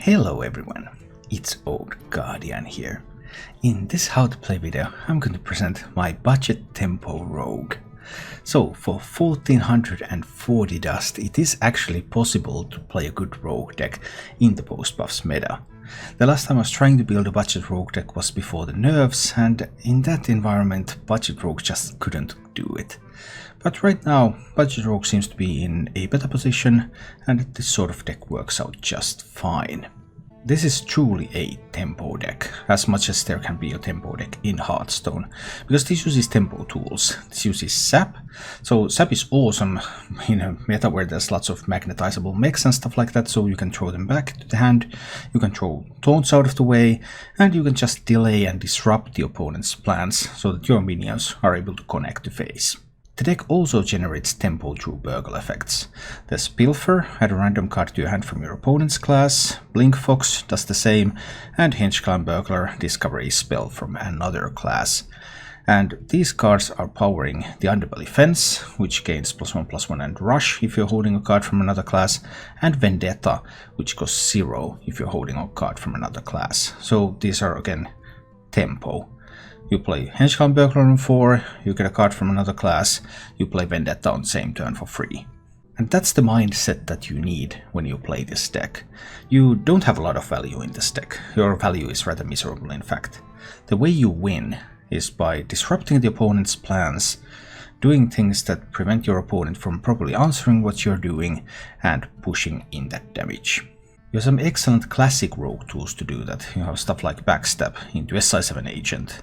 Hello everyone, it's Old Guardian here. In this how to play video, I'm going to present my budget tempo rogue. So for 1440 dust, it is actually possible to play a good rogue deck in the post-buffs meta. The last time I was trying to build a budget rogue deck was before the nerfs, and in that environment budget rogue just couldn't do it. But right now, budget rogue seems to be in a better position, and this sort of deck works out just fine. This is truly a tempo deck, as much as there can be a tempo deck in Hearthstone, because this uses tempo tools. This uses sap, so sap is awesome in a meta where there's lots of magnetizable mechs and stuff like that, so you can throw them back to the hand, you can throw taunts out of the way, and you can just delay and disrupt the opponent's plans so that your minions are able to connect to phase. The deck also generates tempo through burgle effects. There's Pilfer, add a random card to your hand from your opponent's class, Blink Fox does the same, and Hinge-Climb Burglar, discover a spell from another class. And these cards are powering the Underbelly Fence, which gains +1/+1 and Rush if you're holding a card from another class, and Vendetta, which costs 0 if you're holding a card from another class. So these are again tempo. You play Hinge-Climb Burglar on 4, you get a card from another class, you play Vendetta on the same turn for free. And that's the mindset that you need when you play this deck. You don't have a lot of value in this deck. Your value is rather miserable, in fact. The way you win is by disrupting the opponent's plans, doing things that prevent your opponent from properly answering what you're doing, and pushing in that damage. You have some excellent classic rogue tools to do that. You have stuff like Backstab into SI7 Agent.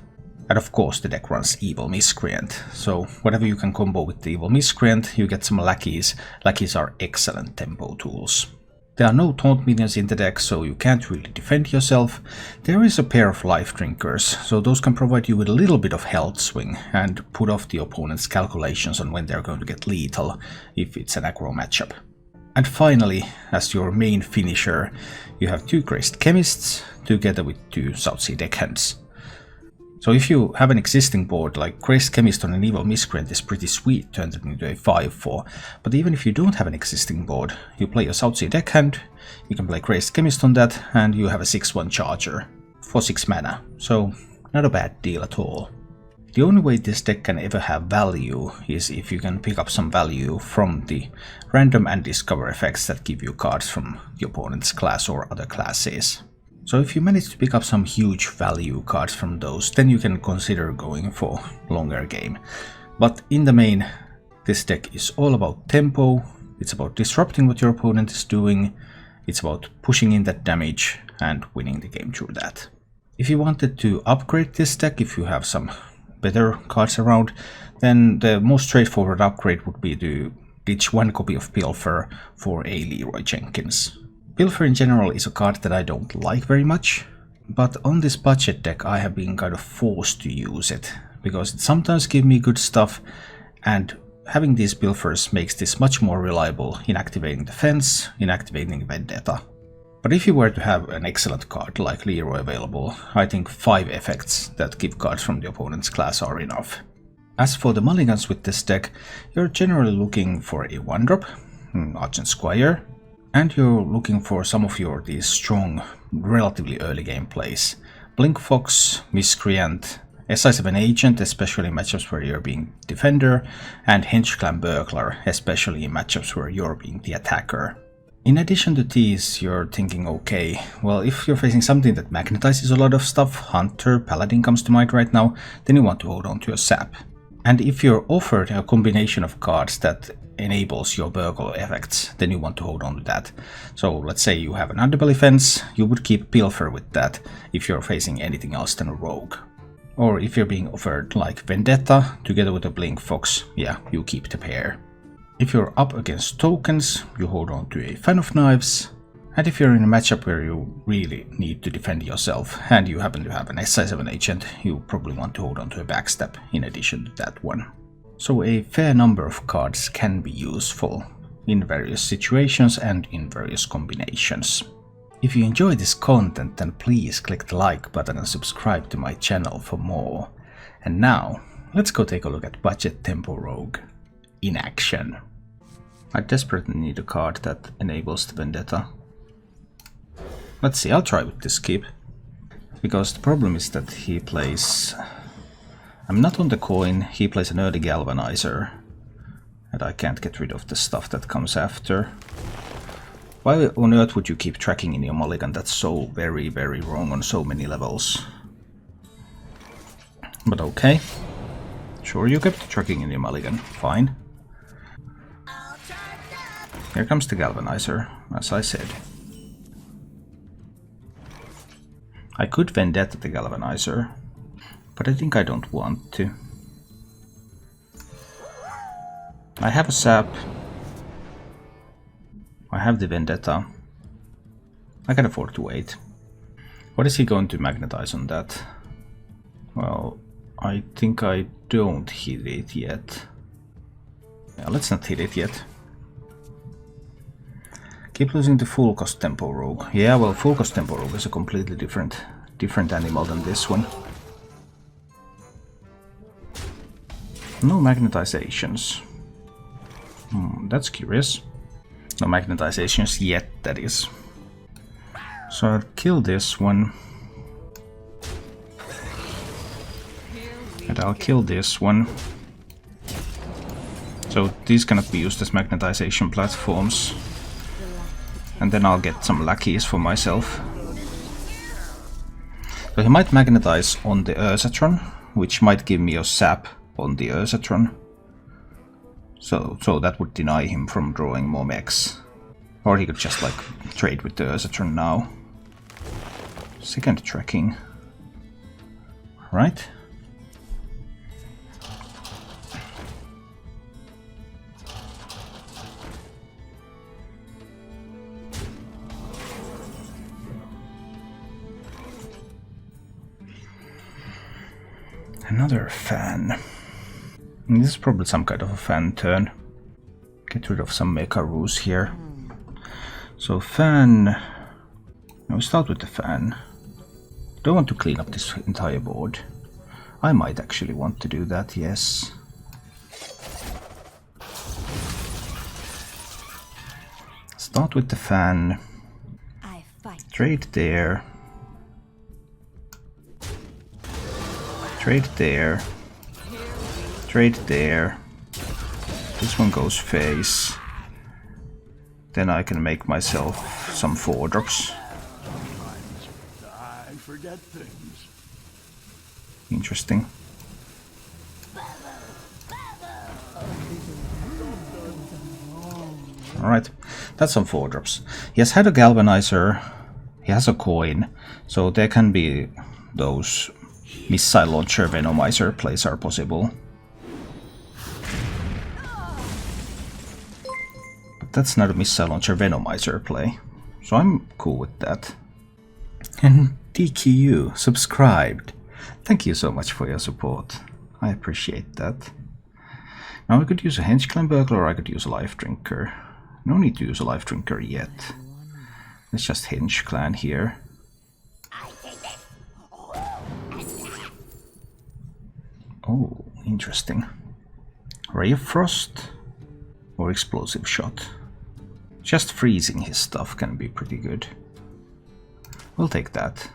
And of course the deck runs Evil Miscreant, so whatever you can combo with the Evil Miscreant, you get some lackeys. Lackeys are excellent tempo tools. There are no taunt minions in the deck, so you can't really defend yourself. There is a pair of Life Drinkers, so those can provide you with a little bit of health swing and put off the opponent's calculations on when they're going to get lethal, if it's an aggro matchup. And finally, as your main finisher, you have 2 Crazed Chemists, together with 2 Southsea Deckhands. So if you have an existing board, like Crazed Chemist on an Evil Miscreant is pretty sweet, turns it into a 5/4. But even if you don't have an existing board, you play a Southsea Deckhand, you can play Crazed Chemist on that, and you have a 6/1 Charger for 6 mana. So not a bad deal at all. The only way this deck can ever have value is if you can pick up some value from the random and discover effects that give you cards from the opponent's class or other classes. So if you manage to pick up some huge value cards from those, then you can consider going for longer game. But in the main, this deck is all about tempo, it's about disrupting what your opponent is doing, it's about pushing in that damage and winning the game through that. If you wanted to upgrade this deck, if you have some better cards around, then the most straightforward upgrade would be to ditch 1 copy of Pilfer for a Leroy Jenkins. Pilfer in general is a card that I don't like very much, but on this budget deck I have been kind of forced to use it, because it sometimes gives me good stuff, and having these Pilfers makes this much more reliable in activating the fence, in activating Vendetta. But if you were to have an excellent card like Leroy available, I think 5 effects that give cards from the opponent's class are enough. As for the mulligans with this deck, you're generally looking for a 1-drop, Argent Squire, and you're looking for some of these strong, relatively early game plays. Blink Fox, Miscreant, SI7 Agent, especially in matchups where you're being defender, and Hinge-Climb Burglar, especially in matchups where you're being the attacker. In addition to these, you're thinking, okay, well, if you're facing something that magnetizes a lot of stuff, Hunter, Paladin comes to mind right now, then you want to hold on to a sap. And if you're offered a combination of cards that enables your burgle effects, then you want to hold on to that. So let's say you have an Underbelly Fence, you would keep Pilfer with that if you're facing anything else than a rogue. Or if you're being offered like Vendetta together with a Blink Fox, yeah, you keep the pair. If you're up against tokens, you hold on to a Fan of Knives. And if you're in a matchup where you really need to defend yourself and you happen to have an SI7 Agent, you probably want to hold on to a Backstab in addition to that one. So a fair number of cards can be useful in various situations and in various combinations. If you enjoy this content, then please click the like button and subscribe to my channel for more. And now, let's go take a look at Budget Tempo Rogue in action. I desperately need a card that enables the Vendetta. Let's see, I'll try with this keep. Because the problem is that he plays... I'm not on the coin, he plays an early galvanizer. And I can't get rid of the stuff that comes after. Why on earth would you keep tracking in your mulligan? That's so very, very wrong on so many levels. But okay. Sure, you kept tracking in your mulligan. Fine. Here comes the galvanizer, as I said. I could vendetta the galvanizer, but I think I don't want to. I have a sap. I have the vendetta. I can afford to wait. What is he going to magnetize on that? Well, I think I don't hit it yet. Yeah, let's not hit it yet. Keep losing the full cost tempo rogue. Yeah, well, full cost tempo rogue is a completely different animal than this one. No magnetizations. That's curious. No magnetizations yet, that is. So I'll kill this one. And I'll kill this one. So these cannot be used as magnetization platforms. And then I'll get some lackeys for myself. So he might magnetize on the Ursatron, which might give me a sap on the Ursatron. So that would deny him from drawing more mechs. Or he could just like trade with the Ursatron now. Second tracking. Right. Another fan. And this is probably some kind of a fan turn. Get rid of some Mekaroos here. So fan... Now we start with the fan. Don't want to clean up this entire board. I might actually want to do that, yes. Start with the fan. Trade there. Trade there. Trade there. This one goes face. Then I can make myself some 4-drops. I forget things. Interesting. Alright, that's some 4-drops. He has had a galvanizer. He has a coin. So there can be those missile launcher venomizer plays are possible. But that's not a missile launcher venomizer play. So I'm cool with that. And DQU subscribed. Thank you so much for your support. I appreciate that. Now I could use a Henge Clan Burglar or I could use a Life Drinker. No need to use a Life Drinker yet. Let's just Henge Clan here. Oh, interesting. Ray of Frost or Explosive Shot. Just freezing his stuff can be pretty good. We'll take that.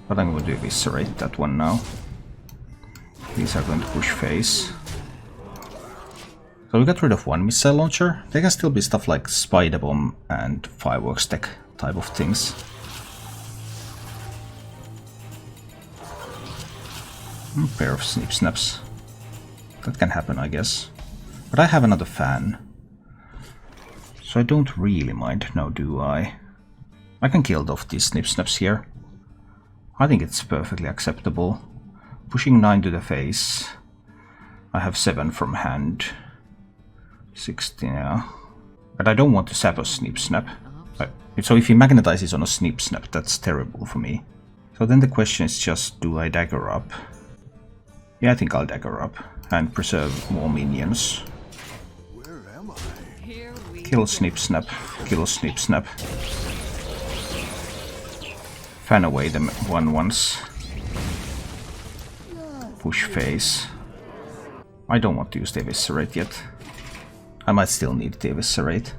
But I'm going to eviscerate that one now. These are going to push face. So we got rid of one missile launcher. There can still be stuff like Spider Bomb and Fireworks Tech type of things. Pair of Snip Snaps. That can happen, I guess. But I have another fan. So I don't really mind now, do I? I can kill off these Snip Snaps here. I think it's perfectly acceptable. Pushing 9 to the face. I have 7 from hand. 16, yeah. But I don't want to sap a Snip Snap. So if he magnetizes on a Snip Snap, that's terrible for me. So then the question is just, do I dagger up? Yeah, I think I'll dagger up and preserve more minions. Where am I? Kill Snip Snap, kill Snip Snap. Fan away the 1/1s. Push face. I don't want to use the Eviscerate yet. I might still need the Eviscerate.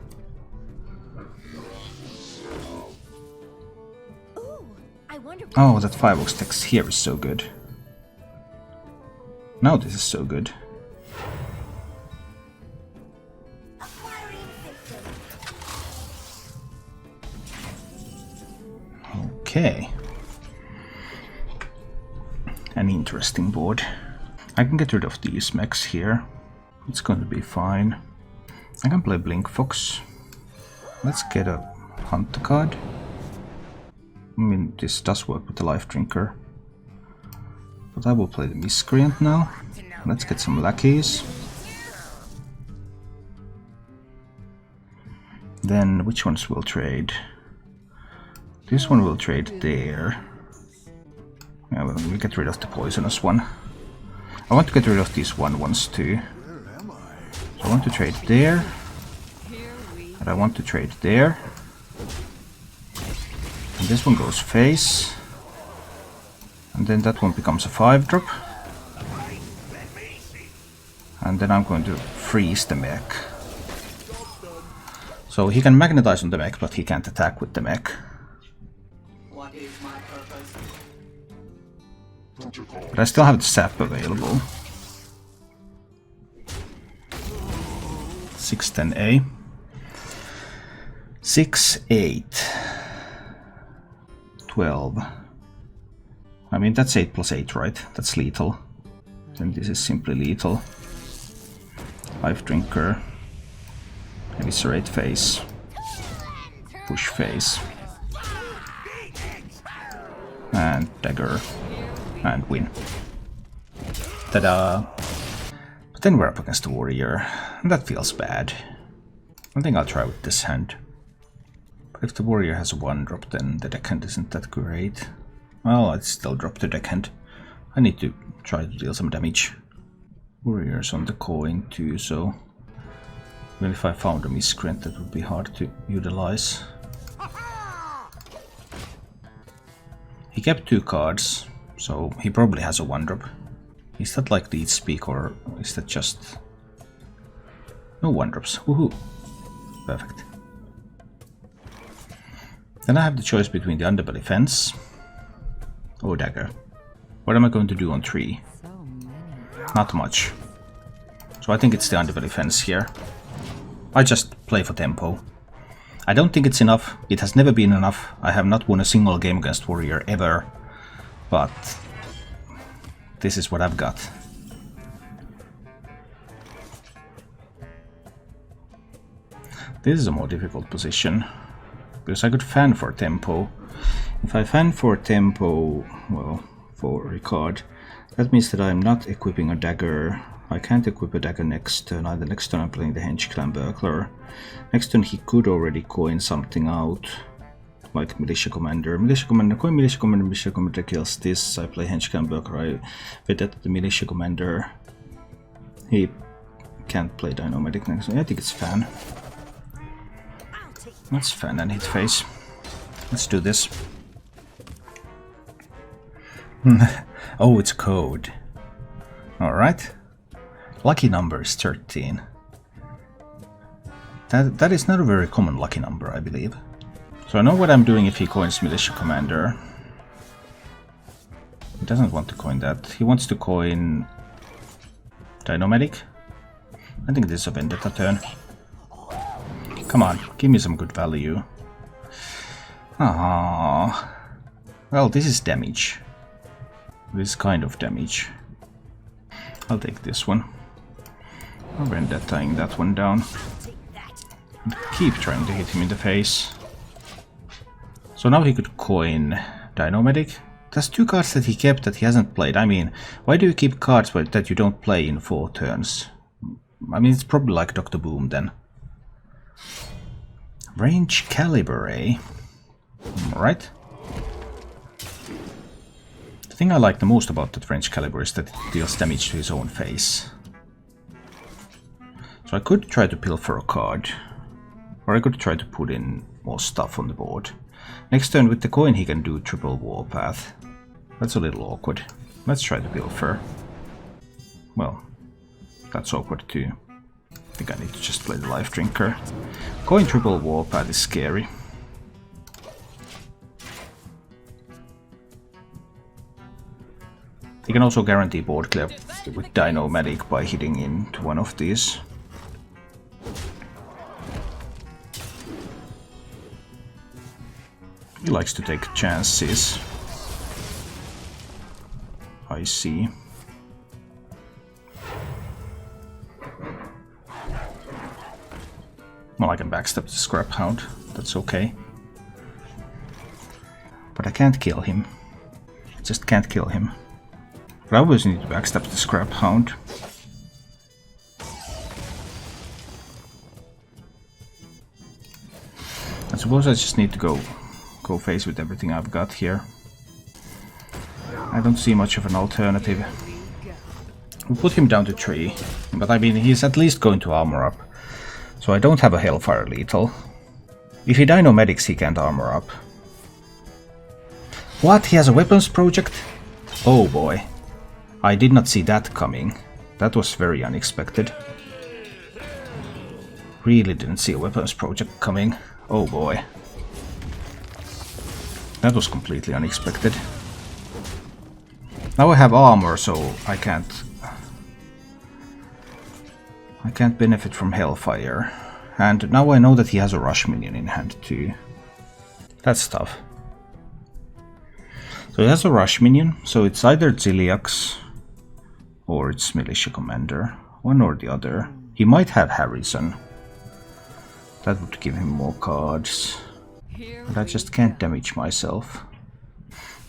Oh, that 5-ox text here is so good. Now this is so good. Okay. An interesting board. I can get rid of these mechs here. It's going to be fine. I can play Blink Fox. Let's get a Hunter card. I mean, this does work with the Life Drinker. But I will play the Miscreant now. Let's get some lackeys. Then, which ones will trade? This one will trade there. Yeah, well, we'll get rid of the poisonous one. I want to get rid of these 1/1s too. So I want to trade there. And I want to trade there. And this one goes face. And then that one becomes a 5-drop. And then I'm going to freeze the mech. So he can magnetize on the mech, but he can't attack with the mech. But I still have the sap available. 610A. 6, 8. 12. I mean, that's 8 plus 8, right? That's lethal. Then this is simply lethal. Life Drinker. Eviscerate phase. Push phase. And dagger. And win. Ta-da! But then we're up against the warrior, and that feels bad. I think I'll try with this hand. But if the warrior has a 1-drop, then the deckhand isn't that great. Well, I'd still drop the deckhand. I need to try to deal some damage. Warrior's on the coin too, so even if I found a Miscreant, that would be hard to utilize. He kept 2 cards. So he probably has a 1-drop. Is that like Lead Speak, or is that just... No 1-drops. Woohoo! Perfect. Then I have the choice between the Underbelly Fence or Dagger. What am I going to do on 3? Not much. So I think it's the Underbelly Fence here. I just play for tempo. I don't think it's enough. It has never been enough. I have not won a single game against Warrior ever. But this is what I've got. This is a more difficult position, because I could fan for tempo. If I fan for tempo, well, for Ricard, that means that I'm not equipping a dagger. I can't equip a dagger next turn. Either next turn I'm playing the Henge Clan Burglar. Next turn he could already coin something out. Like Militia Commander. Militia Commander, coin Militia Commander, Militia Commander kills this. I play Henge Clan Burglar. I bet that the Militia Commander. He can't play Dynamic next. I think it's fan. Let's fan and hit face. Let's do this. Oh, it's code. Alright. Lucky number is 13. That is not a very common lucky number, I believe. So I know what I'm doing if he coins Militia Commander. He doesn't want to coin that. He wants to coin Dynamic. I think this is a Vendetta turn. Come on, give me some good value. Ah, well, this is damage. This kind of damage. I'll take this one. I'll Vendetta-ing that one down. And keep trying to hit him in the face. So now he could coin Dynamic. There's 2 cards that he kept that he hasn't played. I mean, why do you keep cards that you don't play in 4 turns? I mean, it's probably like Dr. Boom then. Range Caliber, eh? Alright. The thing I like the most about that Range Caliber is that it deals damage to his own face. So I could try to pilfer a card. Or I could try to put in more stuff on the board. Next turn with the coin he can do triple Warpath. That's a little awkward. Let's try to pilfer. Well, that's awkward too. I think I need to just play the Life Drinker. Coin triple Warpath is scary. He can also guarantee board clear with Dino-Medic by hitting into one of these. He likes to take chances. I see. Well, I can backstab the Scrap Hound. That's okay. But I can't kill him. I just can't kill him. But I always need to backstab the Scrap Hound. I suppose I just need to go face with everything I've got here. I don't see much of an alternative. We'll put him down to 3, but I mean he's at least going to armor up. So I don't have a Hellfire Lethal. If he Dino-Medics he can't armor up. What? He has a weapons project? Oh boy. I did not see that coming. That was very unexpected. Really didn't see a weapons project coming. Oh boy. That was completely unexpected. Now I have armor, so I can't benefit from Hellfire. And now I know that he has a rush minion in hand too. That's tough. So he has a rush minion, so it's either Ziliax or it's Militia Commander. One or the other. He might have Harrison. That would give him more cards. But I just can't damage myself.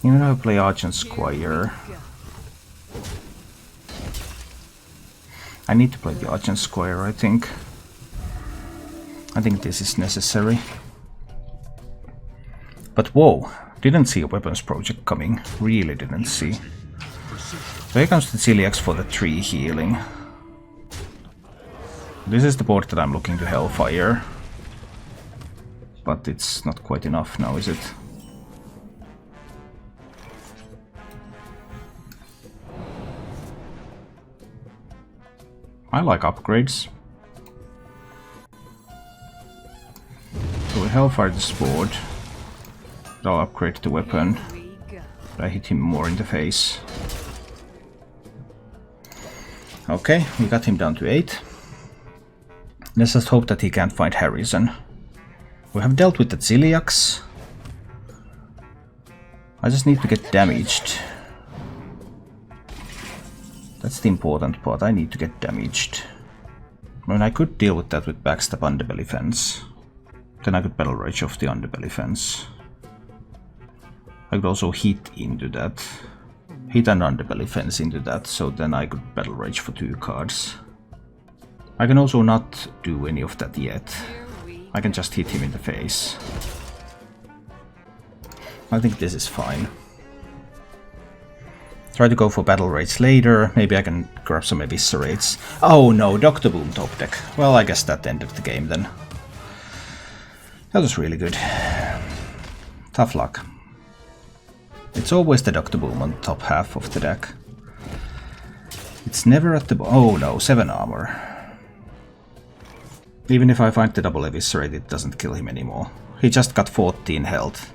Even if I play Argent Squire. I need to play the Argent Squire, I think. I think this is necessary. But whoa, didn't see a weapons project coming. Really didn't see. So here comes the Ziliax for the 3 healing. This is the board that I'm looking to Hellfire. But it's not quite enough now, is it? I like upgrades. So we Hellfire this board. I'll upgrade the weapon. But I hit him more in the face. Okay, we got him down to 8. Let's just hope that he can't find Harrison. We have dealt with the Ziliax. I just need to get damaged. That's the important part. I need to get damaged. I mean, I could deal with that with backstab underbelly fence. Then I could battle rage off the underbelly fence. I could also hit into that. Hit an underbelly fence into that, so then I could battle rage for 2 cards. I can also not do any of that yet. I can just hit him in the face. I think this is fine. Try to go for battle raids later. Maybe I can grab some eviscerates. Oh no, Dr. Boom top deck. Well, I guess that ended the game then. That was really good. Tough luck. It's always the Dr. Boom on the top half of the deck. It's never at the oh no, 7 armor. Even if I find the double eviscerate, it doesn't kill him anymore. He just got 14 health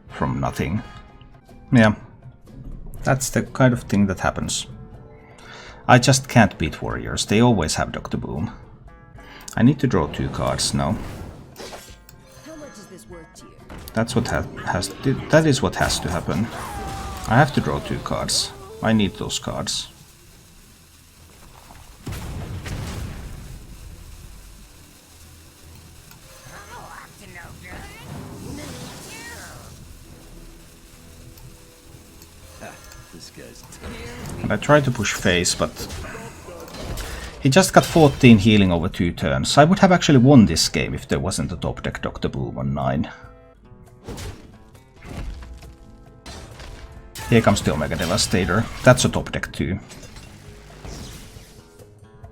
from nothing. Yeah, that's the kind of thing that happens. I just can't beat warriors. They always have Dr. Boom. I need to draw 2 cards now. How much is this worth to you? That's what that is what has to happen. I have to draw 2 cards. I need those cards. And I tried to push face, but he just got 14 healing over 2 turns. I would have actually won this game if there wasn't a top deck Dr. Boom on 9. Here comes the Omega Devastator. That's a top deck too.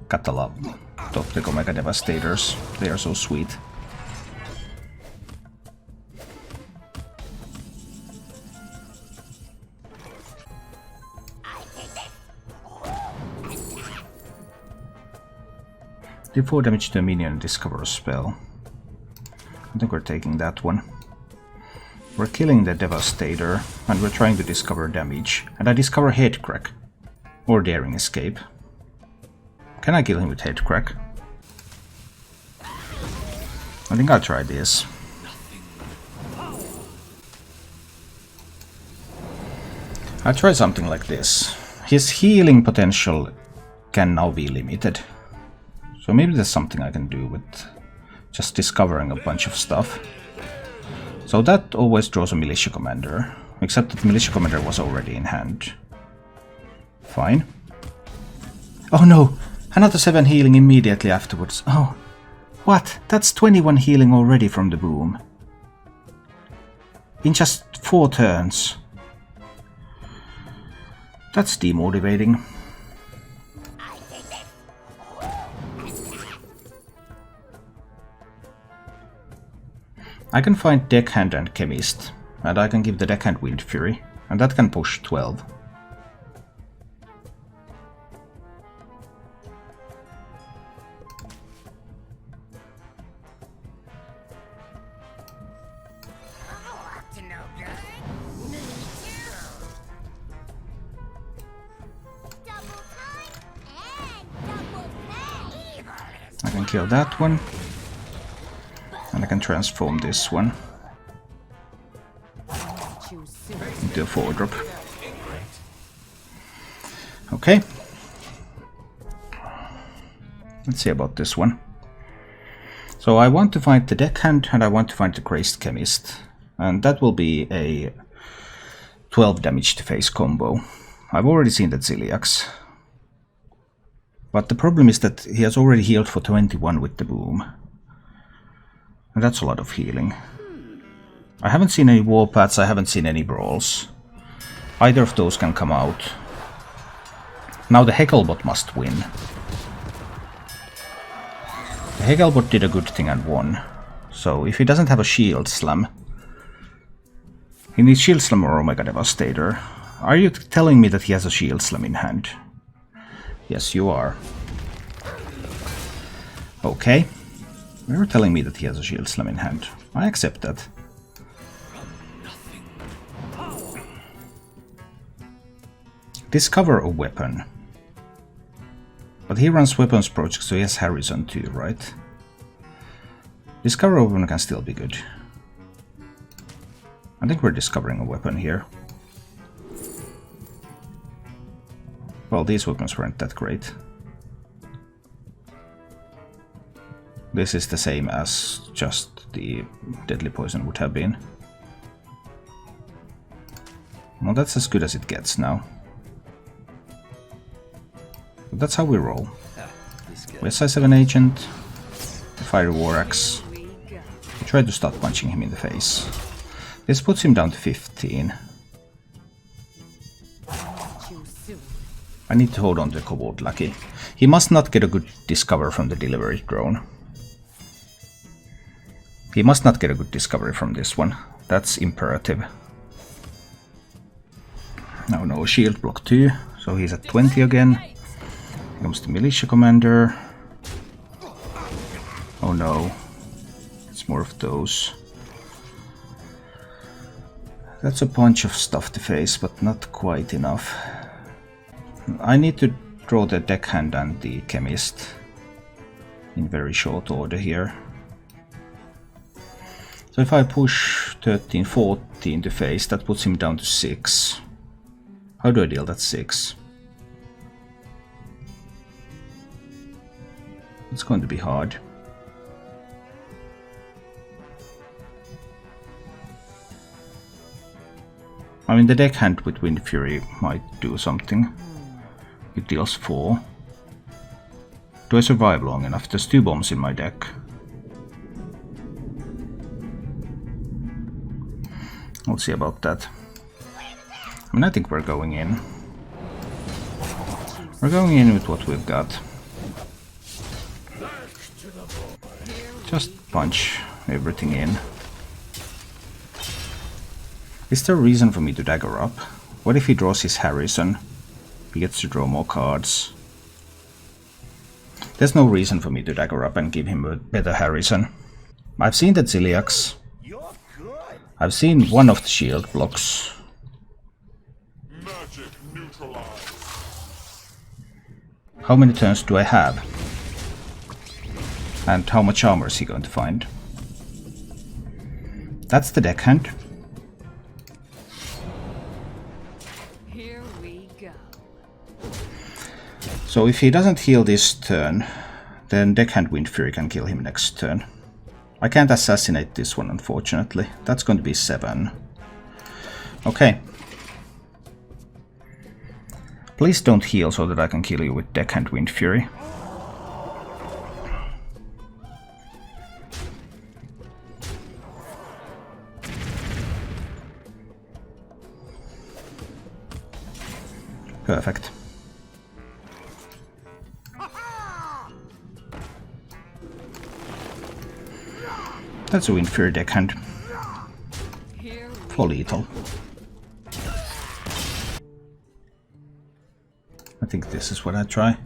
Gotta love top deck Omega Devastators. They are so sweet. Do 4 damage to a minion and discover a spell. I think we're taking that one. We're killing the Devastator, and we're trying to discover damage. And I discover Head Crack. Or daring escape. Can I kill him with head crack? I think I'll try this. I'll try something like this. His healing potential can now be limited. So maybe there's something I can do with just discovering a bunch of stuff. So that always draws a militia commander. Except that the militia commander was already in hand. Fine. Oh no! Another 7 healing immediately afterwards. Oh. What? That's 21 healing already from the boom. In just 4 turns. That's demotivating. I can find Deckhand and Chemist, and I can give the Deckhand Wind Fury, and that can push 12. I can kill that one. And I can transform this one into a 4-drop. Okay. Let's see about this one. So I want to find the Deckhand and I want to find the Crazed Chemist. And that will be a 12 damage to face combo. I've already seen that Ziliax. But the problem is that he has already healed for 21 with the boom. And that's a lot of healing. I haven't seen any warpaths, I haven't seen any brawls. Either of those can come out. Now the Hecklebot must win. The Hecklebot did a good thing and won. So if he doesn't have a Shield Slam... He needs Shield Slam or Omega Devastator. Are you telling me that he has a Shield Slam in hand? Yes, you are. Okay. You're telling me that he has a Shield Slam in hand. I accept that. Discover a weapon. But he runs weapons projects, so he has Harrison too, right? Discover a weapon can still be good. I think we're discovering a weapon here. Well, these weapons weren't that great. This is the same as just the Deadly Poison would have been. Well, that's as good as it gets now. But that's how we roll. We're size 7 agent, the Fiery War Axe. We try to start punching him in the face. This puts him down to 15. I need to hold on to Kobold Lucky. He must not get a good discover from the delivery drone. He must not get a good discovery from this one. That's imperative. Now no shield block 2, so he's at 20 again. Here comes the Militia Commander. Oh no. It's more of those. That's a bunch of stuff to face, but not quite enough. I need to draw the Deckhand and the Chemist in very short order here. So if I push 13, 14 to face, that puts him down to 6. How do I deal that 6? It's going to be hard. I mean, the Deckhand with Wind Fury might do something. It deals 4. Do I survive long enough? There's 2 bombs in my deck. We'll see about that. I mean, I think we're going in. We're going in with what we've got. Just punch everything in. Is there a reason for me to dagger up? What if he draws his Harrison? He gets to draw more cards. There's no reason for me to dagger up and give him a better Harrison. I've seen that Ziliax. I've seen one of the shield blocks. Magic neutralized. How many turns do I have? And how much armor is he going to find? That's the deckhand. Here we go. So if he doesn't heal this turn, then Deckhand Wind Fury can kill him next turn. I can't assassinate this one, unfortunately. That's going to be 7. Okay. Please don't heal so that I can kill you with Deckhand Wind Fury. Perfect. That's a Wind Fury deckhand. For lethal. I think this is what I try.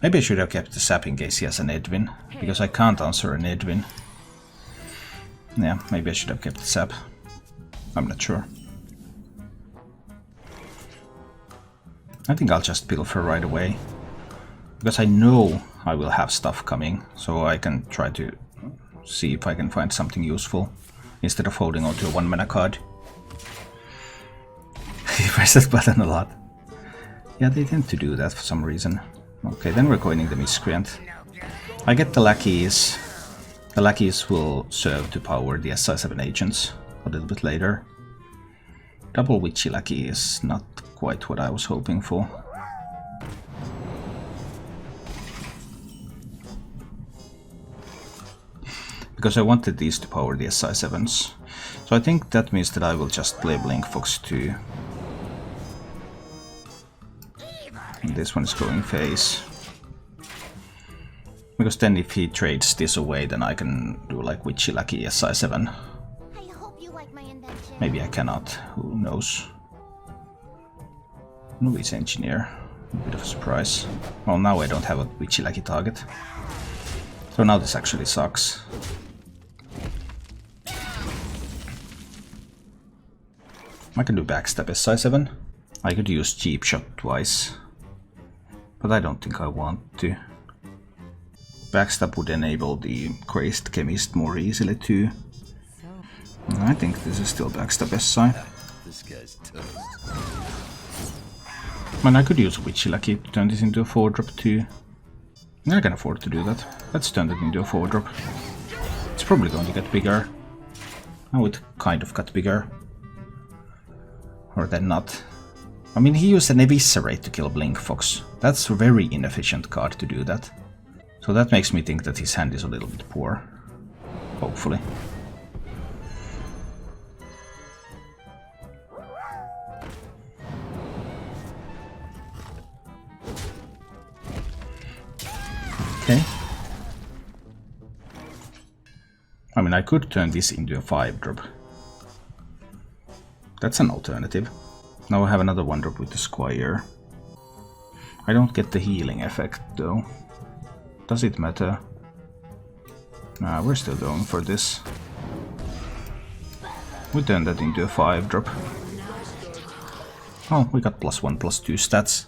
Maybe I should have kept the sap in case he has an Edwin, because I can't answer an Edwin. Yeah, maybe I should have kept the sap. I'm not sure. I think I'll just pilfer right away, because I know I will have stuff coming, so I can try to see if I can find something useful instead of holding on to a 1 mana card. He presses that button a lot. Yeah, they tend to do that for some reason. Okay, then we're coining the Miscreant. I get the lackeys. The lackeys will serve to power the SI7 agents a little bit later. Double Witchy lackey is not quite what I was hoping for. Because I wanted these to power the SI7s. So I think that means that I will just play Blink Fox 2. And this one is going face. Because then if he trades this away, then I can do like Witchy Lucky SI7. I hope you like my invention. Maybe I cannot, who knows. Novice Engineer, a bit of a surprise. Well, now I don't have a Witchy Lucky target. So now this actually sucks. I can do Backstab SI7. I could use Cheap Shot twice. But I don't think I want to. Backstab would enable the Crazed Chemist more easily too. I think this is still Backstab SI. This guy's toast. Man, I could use Witchy Lucky to turn this into a 4-drop too. I can afford to do that. Let's turn it into a 4-drop. It's probably going to get bigger. Oh, it kind of got bigger. Or then not. I mean, he used an Eviscerate to kill Blink Fox. That's a very inefficient card to do that. So that makes me think that his hand is a little bit poor. Hopefully. Okay. I mean, I could turn this into a 5-drop. That's an alternative. Now I have another 1-drop with the Squire. I don't get the healing effect though. Does it matter? Nah, we're still going for this. We turn that into a 5-drop. Oh, we got +1/+2 stats.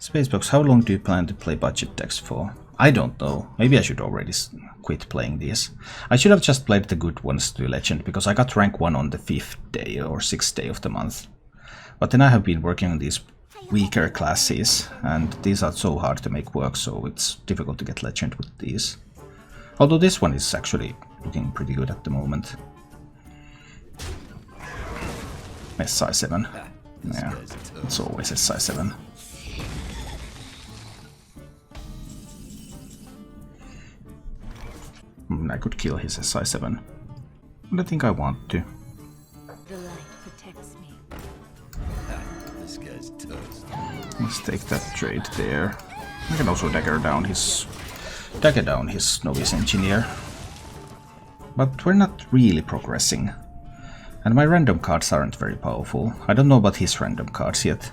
Spacebox, how long do you plan to play budget decks for? I don't know. Maybe I should already quit playing these. I should have just played the good ones to Legend, because I got rank 1 on the 5th day or 6th day of the month. But then I have been working on these weaker classes, and these are so hard to make work, so it's difficult to get Legend with these. Although this one is actually looking pretty good at the moment. SI7. Yeah, it's always SI7. I could kill his SI7. But I think I want to. The light protects me. This guy's toast. Let's take that trade there. I can also dagger down his Novice Engineer. But we're not really progressing. And my random cards aren't very powerful. I don't know about his random cards yet.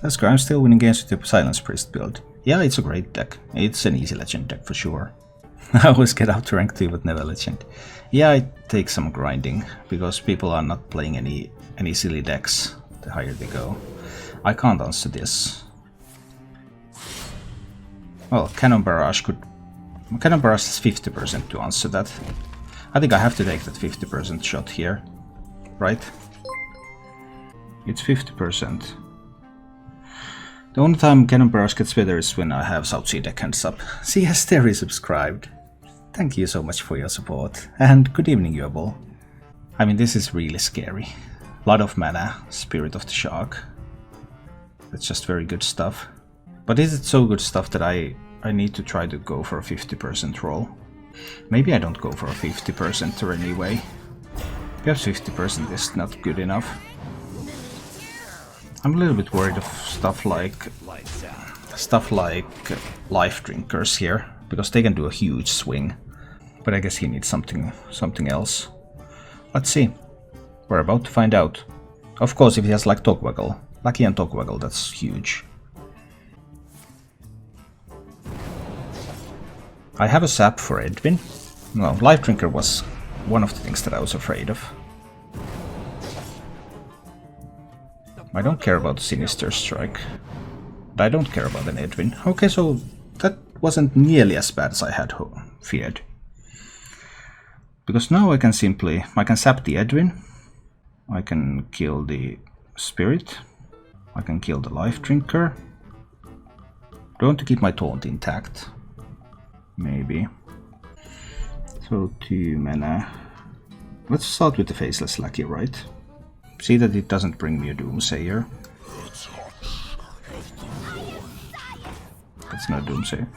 That's good, I'm still winning games with the Silence Priest build. Yeah, it's a great deck. It's an easy Legend deck for sure. I always get up to rank 2 but never Legend. Yeah, it takes some grinding, because people are not playing any silly decks the higher they go. I can't answer this. Well, Cannon Barrage could... Cannon Barrage is 50% to answer that. I think I have to take that 50% shot here. Right? It's 50%. The only time Cannon Barrage gets better is when I have South Sea Deckhands up. CS Terry subscribed. Thank you so much for your support. And good evening, Yobel. I mean, this is really scary. Lot of mana, Spirit of the Shark. That's just very good stuff. But is it so good stuff that I need to try to go for a 50% roll? Maybe I don't go for a 50% or anyway. Perhaps 50% is not good enough. I'm a little bit worried of stuff like Life Drinkers here, because they can do a huge swing. But I guess he needs something else. Let's see. We're about to find out. Of course, if he has like Togwaggle, Lucky and Togwaggle, that's huge. I have a sap for Edwin. No, Life Drinker was one of the things that I was afraid of. I don't care about Sinister Strike. But I don't care about an Edwin. Okay, so that wasn't nearly as bad as I had feared. Because now I can sap the Edwin. I can kill the Spirit. I can kill the Life Drinker. Do I want to keep my taunt intact? Maybe. So 2 mana. Let's start with the Faceless Lackey, right? See that it doesn't bring me a Doomsayer. That's not Doomsayer.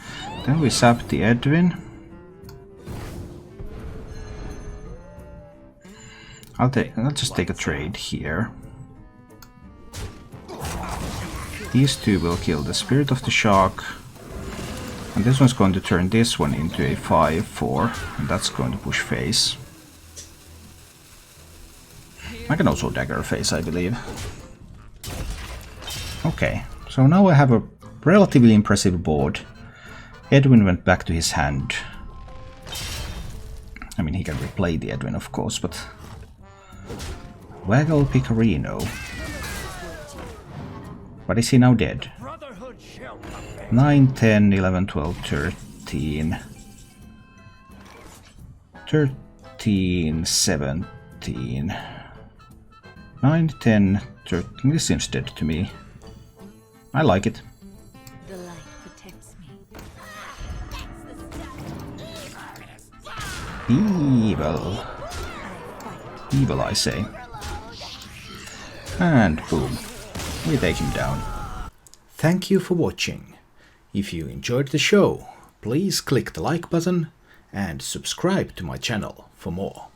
Then we sap the Edwin. I'll just take a trade here. These two will kill the Spirit of the Shark. And this one's going to turn this one into a 5/4, and that's going to push face. I can also dagger face, I believe. Okay, so now I have a relatively impressive board. Edwin went back to his hand. I mean, he can replay the Edwin, of course, but... Waggle Picarino. But is he now dead? 9, 10, 11, 12, 13... 13, 17... 9, 10, 13... This seems dead to me. I like it. The light protects me. Evil. Evil, I say. And boom. We take him down. Thank you for watching. If you enjoyed the show, please click the like button and subscribe to my channel for more.